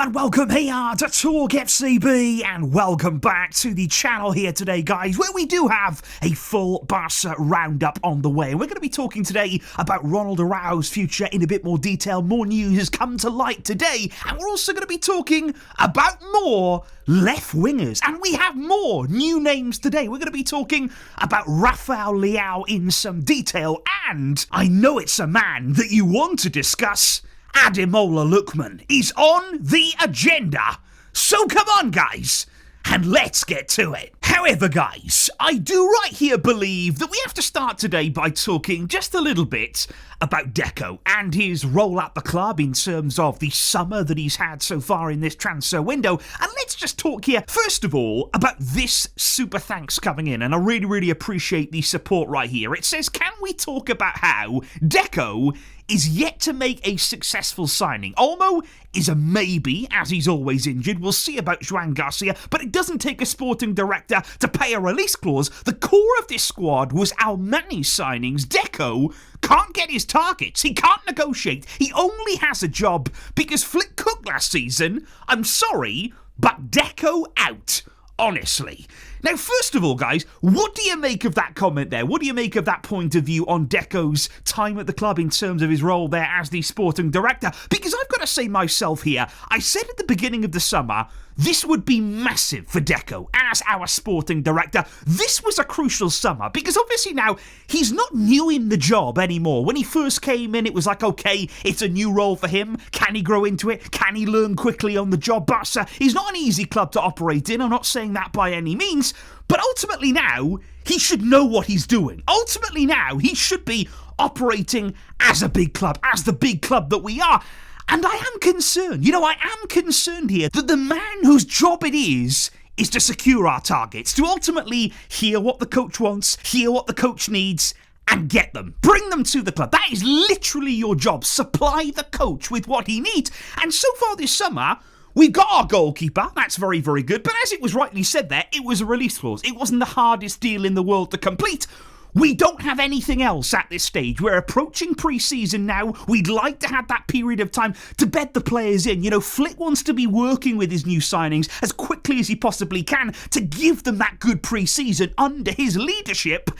and welcome here to TalkFCB, and welcome back to the channel here today, guys, where we do have a full Barca roundup on the way. We're going to be talking today about Ronald Arjo's future in a bit more detail. More news has come to light today, and we're also going to be talking about more left wingers, and we have more new names today. We're going to be talking about Rafael Leao in some detail, and I know it's a man that you want to discuss. Ademola Lookman is on the agenda. So come on, guys, and let's get to it. However, guys, I do right here believe that we have to start today by talking just a little bit about Deco and his role at the club in terms of the summer that he's had so far in this transfer window. And let's just talk here, first of all, about this super thanks coming in. And I really appreciate the support right here. It says, can we talk about how Deco is yet to make a successful signing? Olmo is a maybe, as he's always injured. We'll see about Joan Garcia, but it doesn't take a sporting director to pay a release clause. The core of this squad was Almani's signings. Deco can't get his targets. He can't negotiate. He only has a job because Flick cooked last season. I'm sorry, but Deco out. Honestly. Now, first of all, guys, what do you make of that comment there? What do you make of that point of view on Deco's time at the club in terms of his role there as the sporting director? Because I've got to say myself here, I said at the beginning of the summer, this would be massive for Deco as our sporting director. This was a crucial summer because obviously now he's not new in the job anymore. When he first came in, it was like, okay, it's a new role for him. Can he grow into it? Can he learn quickly on the job? Barca is not an easy club to operate in. I'm not saying that by any means. But ultimately now, he should know what he's doing. Ultimately now, he should be operating as a big club, as the big club that we are. And I am concerned, I am concerned here that the man whose job it is to secure our targets, to ultimately hear what the coach wants, hear what the coach needs, and get them. Bring them to the club. That is literally your job. Supply the coach with what he needs. And so far this summer, we've got our goalkeeper. That's very good. But as it was rightly said there, it was a release clause. It wasn't the hardest deal in the world to complete. We don't have anything else at this stage. We're approaching pre-season now. We'd like to have that period of time to bed the players in. Flick wants to be working with his new signings as quickly as he possibly can to give them that good pre-season under his leadership.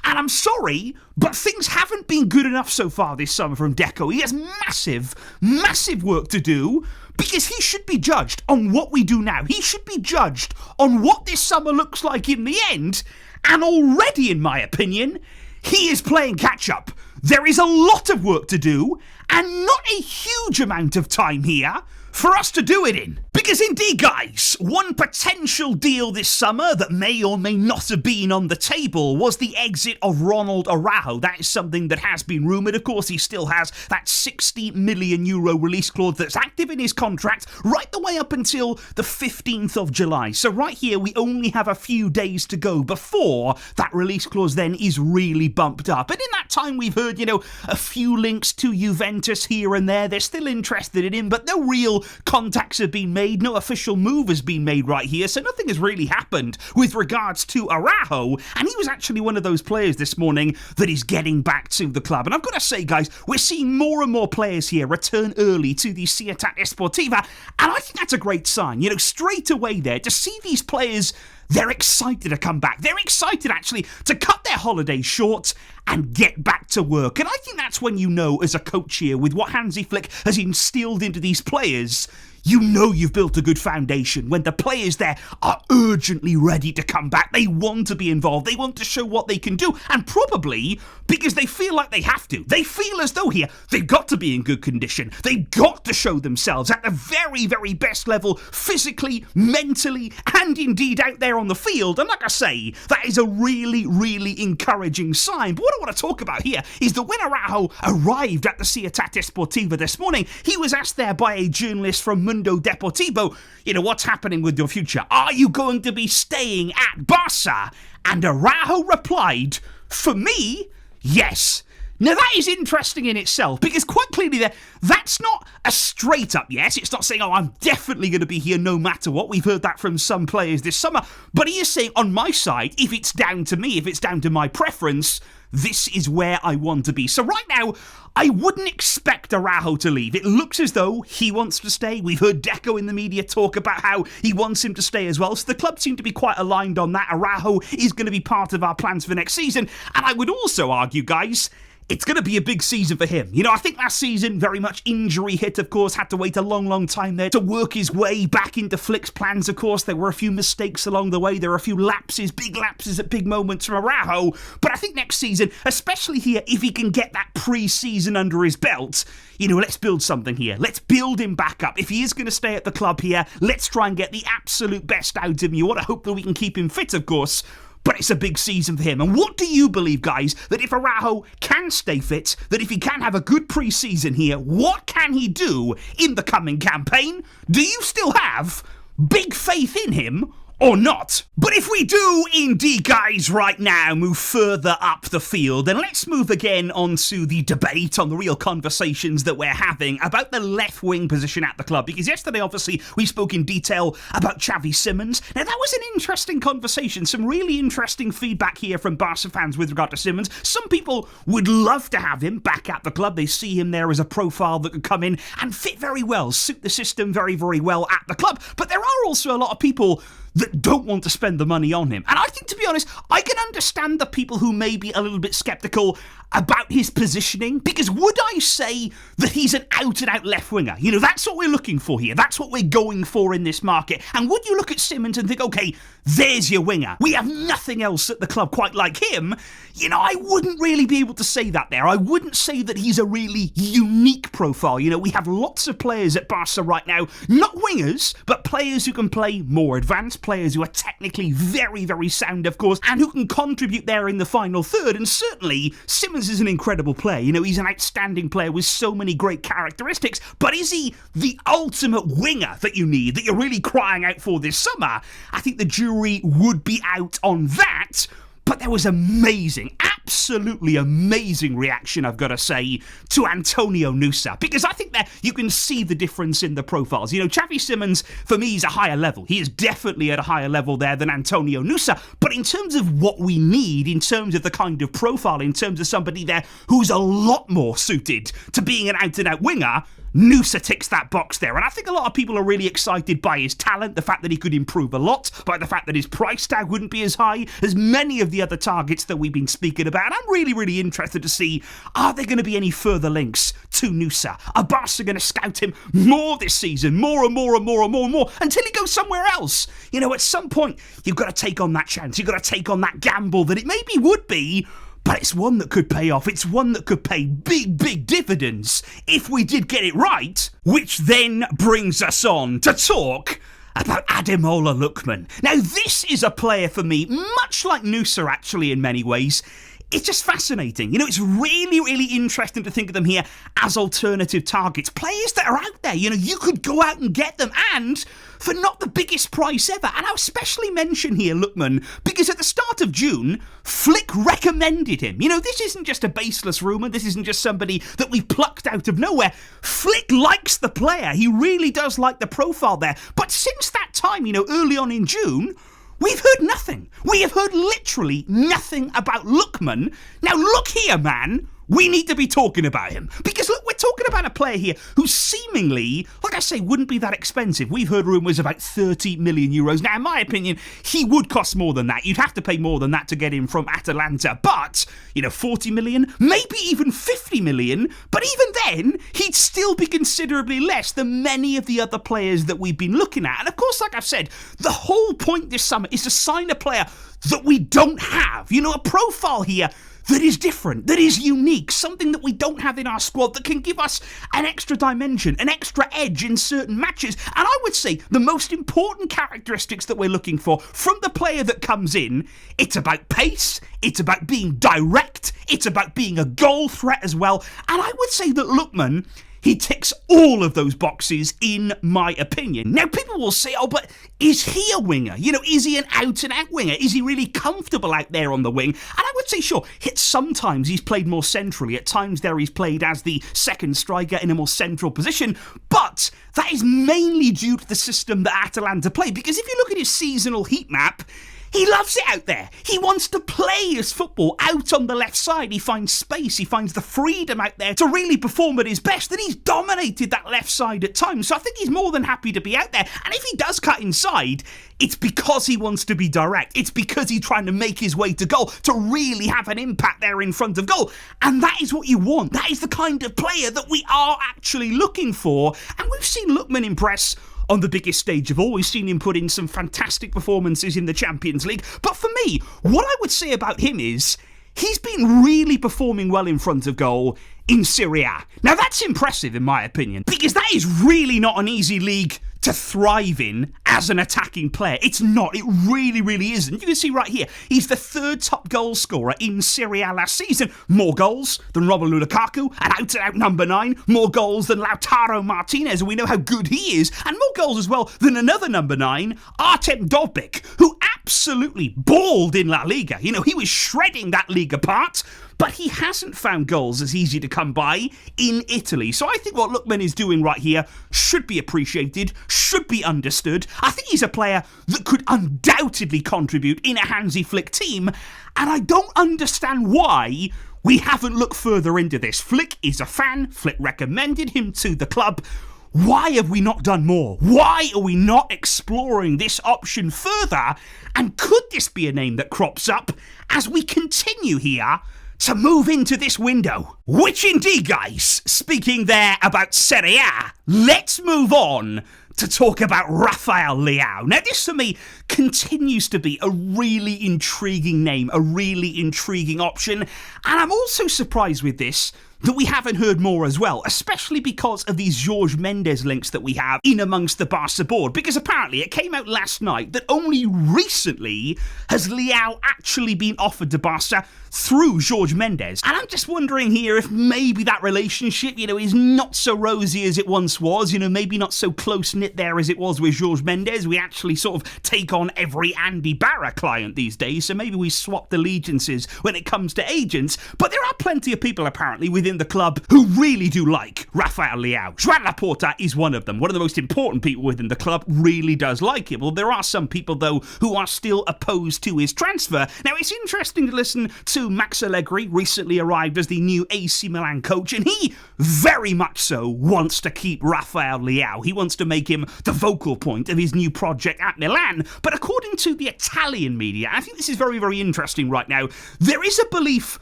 And I'm sorry, but things haven't been good enough so far this summer from Deco. He has massive work to do because he should be judged on what we do now. He should be judged on what this summer looks like in the end. And already, in my opinion, he is playing catch-up. There is a lot of work to do and not a huge amount of time here for us to do it in. Because indeed, guys, one potential deal this summer that may or may not have been on the table was the exit of Ronald Arjo. That is something that has been rumoured. Of course, he still has that €60 million release clause that's active in his contract right the way up until the 15th of July. So right here, we only have a few days to go before that release clause then is really bumped up. And in that time, we've heard, a few links to Juventus here and there. They're still interested in him, but no real contacts have been made. No official move has been made right here, so nothing has really happened with regards to Araujo, and he was actually one of those players this morning that is getting back to the club. And I've got to say, guys, we're seeing more and more players here return early to the Ciutat Esportiva, and I think that's a great sign. Straight away there, to see these players, they're excited to come back. They're excited, actually, to cut their holiday short and get back to work. And I think that's when you know, as a coach here, with what Hansi Flick has instilled into these players, you know you've built a good foundation when the players there are urgently ready to come back. They want to be involved. They want to show what they can do. And probably because they feel like they have to. They feel as though here they've got to be in good condition. They've got to show themselves at the very best level, physically, mentally, and indeed out there on the field. And like I say, that is a really encouraging sign. But what I want to talk about here is that when Araujo arrived at the Ciutat Esportiva this morning, he was asked there by a journalist from Mundo Deportivo, what's happening with your future? Are you going to be staying at Barca? And Araujo replied, for me, yes. Now that is interesting in itself, because quite clearly that's not a straight up yes. It's not saying, oh, I'm definitely going to be here no matter what. We've heard that from some players this summer. But he is saying, on my side, if it's down to me, if it's down to my preference, this is where I want to be. So right now, I wouldn't expect Araujo to leave. It looks as though he wants to stay. We've heard Deco in the media talk about how he wants him to stay as well. So the club seem to be quite aligned on that. Araujo is going to be part of our plans for next season. And I would also argue, guys, it's going to be a big season for him. You know, I think last season, very much injury hit, of course, had to wait a long, long time there to work his way back into Flick's plans, of course. There were a few mistakes along the way. There were a few lapses, big lapses at big moments from Araujo. But I think next season, especially here, if he can get that pre-season under his belt, you know, let's build something here. Let's build him back up. If he is going to stay at the club here, let's try and get the absolute best out of him. You want to hope that we can keep him fit, of course. But it's a big season for him. And what do you believe, guys, that if Araujo can stay fit, that if he can have a good pre-season here, what can he do in the coming campaign? Do you still have big faith in him or not? But if we do indeed, guys, right now move further up the field, then let's move again onto the debate, on the real conversations that we're having about the left wing position at the club. Because yesterday, obviously, we spoke in detail about Chazzy Simmons. Now, that was an interesting conversation. Some really interesting feedback here from Barca fans with regard to Simmons. Some people would love to have him back at the club. They see him there as a profile that could come in and fit very well, suit the system very, very well at the club. But there are also a lot of people that don't want to spend the money on him. And I think, to be honest, I can understand the people who may be a little bit sceptical about his positioning, because would I say that he's an out-and-out left winger? You know, that's what we're looking for here. That's what we're going for in this market. And would you look at Simmons and think, okay, there's your winger. We have nothing else at the club quite like him. You know, I wouldn't really be able to say that there. I wouldn't say that he's a really unique profile. You know, we have lots of players at Barca right now, not wingers, but players who can play more advanced, players who are technically very, very sound, of course, and who can contribute there in the final third. And certainly, Simmons is an incredible player. You know, he's an outstanding player with so many great characteristics. But is he the ultimate winger that you need, that you're really crying out for this summer? I think the jury would be out on that. But there was amazing, absolutely amazing reaction, I've got to say, to Antonio Nusa. Because I think that you can see the difference in the profiles. You know, Xavi Simmons, for me, is a higher level. He is definitely at a higher level there than Antonio Nusa. But in terms of what we need, in terms of the kind of profile, in terms of somebody there who's a lot more suited to being an out-and-out winger, Nusa ticks that box there. And I think a lot of people are really excited by his talent, the fact that he could improve a lot, by the fact that his price tag wouldn't be as high as many of the other targets that we've been speaking about. And I'm really, really interested to see, are there going to be any further links to Nusa? Are Barca going to scout him more this season? More and more and more and more and more until he goes somewhere else? You know, at some point, you've got to take on that chance. You've got to take on that gamble that it maybe would be, but it's one that could pay off. It's one that could pay big, big dividends if we did get it right. Which then brings us on to talk about Ademola Lookman. Now, this is a player for me, much like Nusa actually in many ways. It's just fascinating. You know, it's really, really interesting to think of them here as alternative targets. Players that are out there, you know, you could go out and get them, and for not the biggest price ever. And I'll especially mention here Lookman, because at the start of June, Flick recommended him. You know, this isn't just a baseless rumour. This isn't just somebody that we plucked out of nowhere. Flick likes the player. He really does like the profile there. But since that time, you know, early on in June, we've heard nothing. We have heard literally nothing about Lookman. Now, look here, man. We need to be talking about him. Because, look, we're talking about a player here who seemingly, like I say, wouldn't be that expensive. We've heard rumours about 30 million euros. Now, in my opinion, he would cost more than that. You'd have to pay more than that to get him from Atalanta. But, you know, 40 million, maybe even 50 million. But even then, he'd still be considerably less than many of the other players that we've been looking at. And, of course, like I've said, the whole point this summer is to sign a player that we don't have. You know, a profile here that is different, that is unique, something that we don't have in our squad that can give us an extra dimension, an extra edge in certain matches. And I would say the most important characteristics that we're looking for from the player that comes in, it's about pace, it's about being direct, it's about being a goal threat as well. And I would say that Lookman, He ticks all of those boxes, in my opinion. Now, people will say, oh, but is he a winger? Is he an out-and-out winger? Is he really comfortable out there on the wing? And I would say, sure, sometimes he's played more centrally. At times there he's played as the second striker in a more central position. But that is mainly due to the system that Atalanta play. Because if you look at his seasonal heat map, he loves it out there. He wants to play his football out on the left side. He finds space. He finds the freedom out there to really perform at his best. And he's dominated that left side at times. So I think he's more than happy to be out there. And if he does cut inside, it's because he wants to be direct. It's because he's trying to make his way to goal, to really have an impact there in front of goal. And that is what you want. That is the kind of player that we are actually looking for. And we've seen Lookman impress on the biggest stage of all. We've seen him put in some fantastic performances in the Champions League. But for me, what I would say about him is he's been really performing well in front of goal in Serie A. Now that's impressive in my opinion, because that is really not an easy league to thrive in as an attacking player. It's not. It really, really isn't. You can see right here, he's the third top goal scorer in Serie A last season. More goals than Romelu Lukaku, an out-and-out number 9. More goals than Lautaro Martinez, and we know how good he is. And more goals as well than another number 9, Artem Dovbyk, who absolutely balled in La Liga. He was shredding that league apart. But he hasn't found goals as easy to come by in Italy. So I think what Lookman is doing right here should be appreciated, should be understood. I think he's a player that could undoubtedly contribute in a Hansi Flick team. And I don't understand why we haven't looked further into this. Flick is a fan. Flick recommended him to the club. Why have we not done more? Why are we not exploring this option further? And could this be a name that crops up as we continue here to move into this window? Which indeed, guys, speaking there about Serie A, let's move on to talk about Rafael Leao. Now, this for me continues to be a really intriguing name, a really intriguing option, and I'm also surprised with this that we haven't heard more as well, especially because of these Jorge Mendes links that we have in amongst the Barca board, because apparently it came out last night that only recently has Liao actually been offered to Barca through Jorge Mendes. And I'm just wondering here if maybe that relationship, is not so rosy as it once was, maybe not so close-knit there as it was with Jorge Mendes. We actually sort of take on every Andy Barra client these days, so maybe we swapped allegiances when it comes to agents. But there are plenty of people apparently within the club who really do like Rafael Leao. Joan Laporta is one of them. One of the most important people within the club really does like him. Well, there are some people, though, who are still opposed to his transfer. Now, it's interesting to listen to Max Allegri, recently arrived as the new AC Milan coach, and he very much so wants to keep Rafael Leao. He wants to make him the vocal point of his new project at Milan. But according to the Italian media, I think this is very, very interesting right now, there is a belief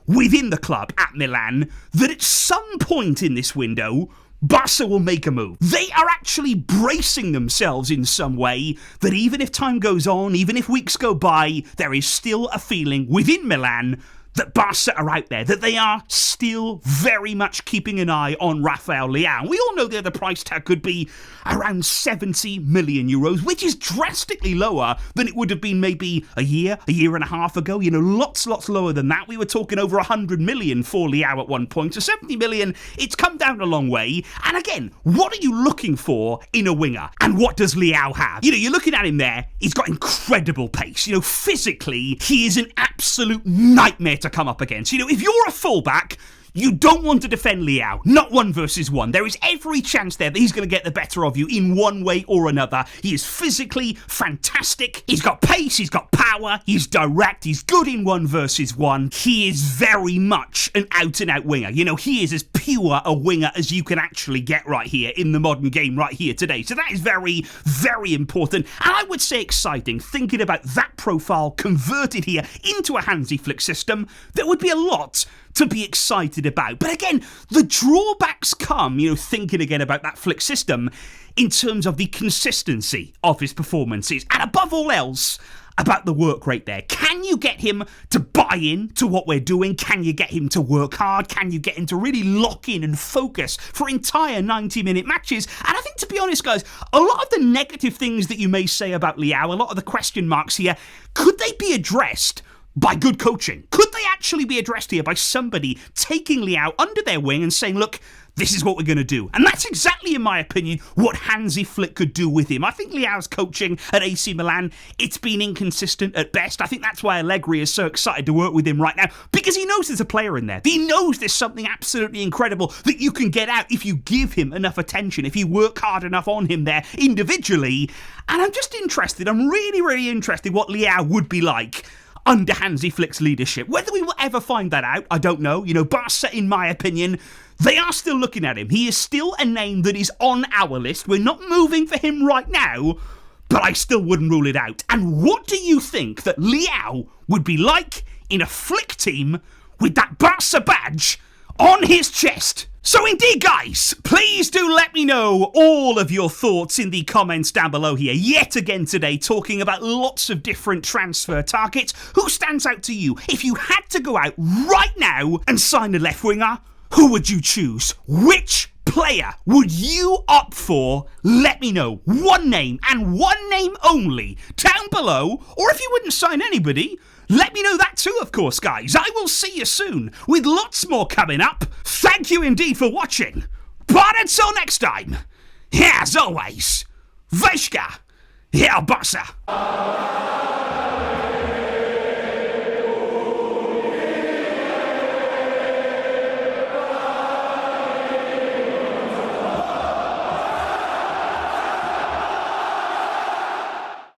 within the club at Milan that at some point in this window, Barca will make a move. They are actually bracing themselves in some way that even if time goes on, even if weeks go by, there is still a feeling within Milan that Barca are out there, that they are still very much keeping an eye on Rafael Leao. We all know that the price tag could be around 70 million euros, which is drastically lower than it would have been maybe a year and a half ago. Lots lower than that. We were talking over 100 million for Leao at one point. So 70 million, it's come down a long way. And again, what are you looking for in a winger? And what does Leao have? You're looking at him there, he's got incredible pace. Physically, he is an absolute nightmare to come up against. If you're a fullback, you don't want to defend Liao, not 1 versus 1. There is every chance there that he's going to get the better of you in one way or another. He is physically fantastic. He's got pace, he's got power, he's direct, he's good in 1 versus 1. He is very much an out-and-out winger. He is as pure a winger as you can actually get right here in the modern game right here today. So that is very, very important. And I would say exciting, thinking about that profile converted here into a Hansi Flick system. There would be a lot to be excited about. But again, the drawbacks come, thinking again about that Flick system in terms of the consistency of his performances. And above all else, about the work rate there. Can you get him to buy in to what we're doing? Can you get him to work hard? Can you get him to really lock in and focus for entire 90-minute matches? And I think, to be honest, guys, a lot of the negative things that you may say about Liao, a lot of the question marks here, could they be addressed by good coaching? Could they actually be addressed here by somebody taking Liao under their wing and saying, look, this is what we're going to do. And that's exactly, in my opinion, what Hansi Flick could do with him. I think Leao's coaching at AC Milan, it's been inconsistent at best. I think that's why Allegri is so excited to work with him right now, because he knows there's a player in there. He knows there's something absolutely incredible that you can get out if you give him enough attention, if you work hard enough on him there individually. And I'm just interested, I'm really, really interested what Leao would be like under Hansi Flick's leadership. Whether we will ever find that out, I don't know. You know, Barca, in my opinion, they are still looking at him. He is still a name that is on our list. We're not moving for him right now, but I still wouldn't rule it out. And what do you think that Liao would be like in a Flick team with that Barca badge on his chest? So indeed, guys, please do let me know all of your thoughts in the comments down below here. Yet again today, talking about lots of different transfer targets. Who stands out to you? If you had to go out right now and sign a left winger, who would you choose? Which player would you opt for? Let me know. One name, and one name only, down below. Or if you wouldn't sign anybody, let me know that too, of course, guys. I will see you soon with lots more coming up. Thank you indeed for watching. But until next time, as always, Vejka, Barça.